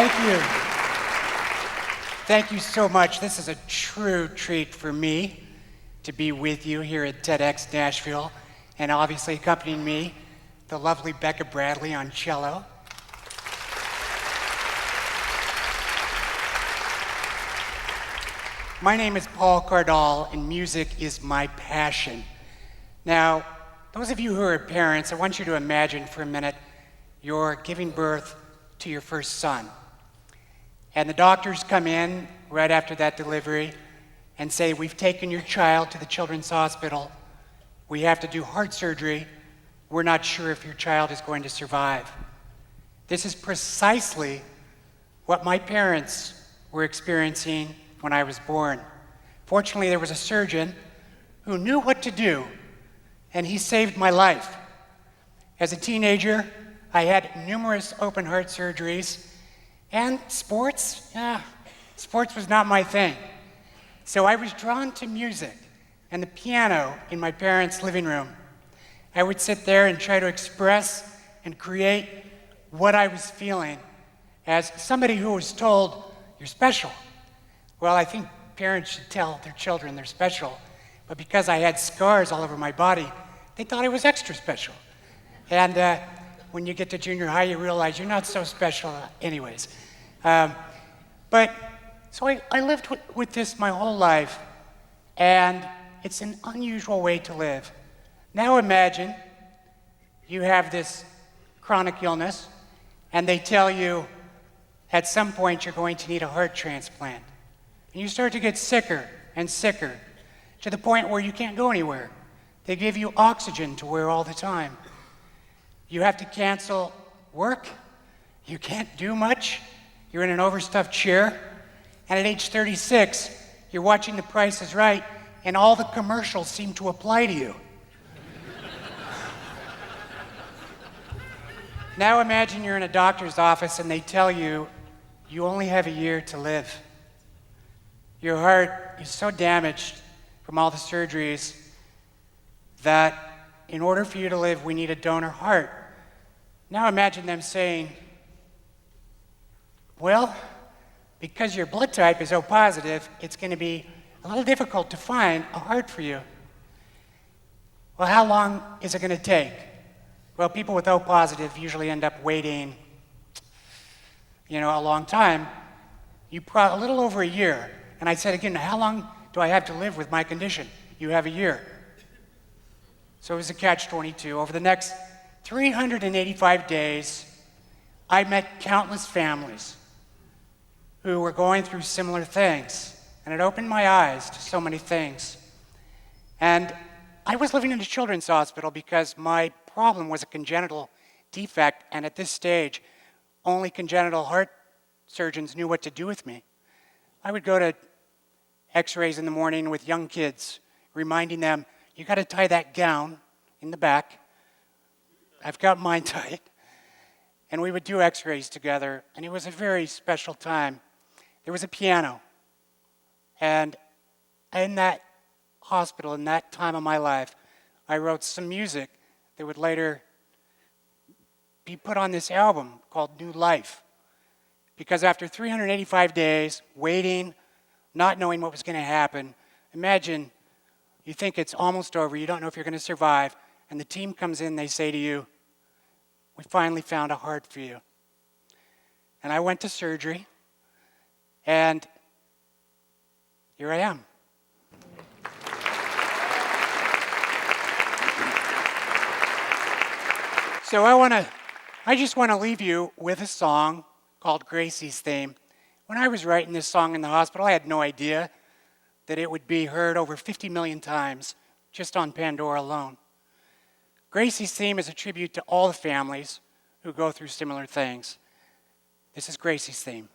Thank you. Thank you so much. This is a true treat for me to be with you here at TEDxNashville, and obviously accompanying me, the lovely Becca Bradley on cello. My name is Paul Cardall, and music is my passion. Now, those of you who are parents, I want you to imagine for a minute you're giving birth to your first son. And the doctors come in right after that delivery and say, "We've taken your child to the children's hospital. We have to do heart surgery. We're not sure if your child is going to survive." This is precisely what my parents were experiencing when I was born. Fortunately, there was a surgeon who knew what to do, and he saved my life. As a teenager, I had numerous open heart surgeries, and sports was not my thing. So I was drawn to music and the piano in my parents' living room. I would sit there and try to express and create what I was feeling as somebody who was told, "You're special." Well, I think parents should tell their children they're special, but because I had scars all over my body, they thought I was extra special. And when you get to junior high, you realize you're not so special anyways. So I lived with this my whole life, and it's an unusual way to live. Now imagine you have this chronic illness, and they tell you at some point you're going to need a heart transplant. And you start to get sicker and sicker to the point where you can't go anywhere. They give you oxygen to wear all the time. You have to cancel work. You can't do much. You're in an overstuffed chair. And at age 36, you're watching The Price is Right, and all the commercials seem to apply to you. Now imagine you're in a doctor's office and they tell you you only have a year to live. Your heart is so damaged from all the surgeries that in order for you to live, we need a donor heart. Now imagine them saying, "Well, because your blood type is O positive, it's going to be a little difficult to find a heart for you." Well, how long is it going to take? Well, people with O positive usually end up waiting, a long time. A little over a year. And I said again, "How long do I have to live with my condition?" "You have a year." So it was a catch-22. Over the next 385 days, I met countless families who were going through similar things, and it opened my eyes to so many things. And I was living in a children's hospital because my problem was a congenital defect, and at this stage, only congenital heart surgeons knew what to do with me. I would go to x-rays in the morning with young kids, reminding them, "You got to tie that gown in the back. I've got mine tied." And we would do x-rays together, and it was a very special time. There was a piano, and in that hospital, in that time of my life, I wrote some music that would later be put on this album called New Life. Because after 385 days, waiting, not knowing what was going to happen, imagine you think it's almost over, you don't know if you're going to survive, and the team comes in, they say to you, "We finally found a heart for you." And I went to surgery, and here I am. So I just want to leave you with a song called Gracie's Theme. When I was writing this song in the hospital, I had no idea that it would be heard over 50 million times just on Pandora alone. Gracie's Theme is a tribute to all the families who go through similar things. This is Gracie's Theme.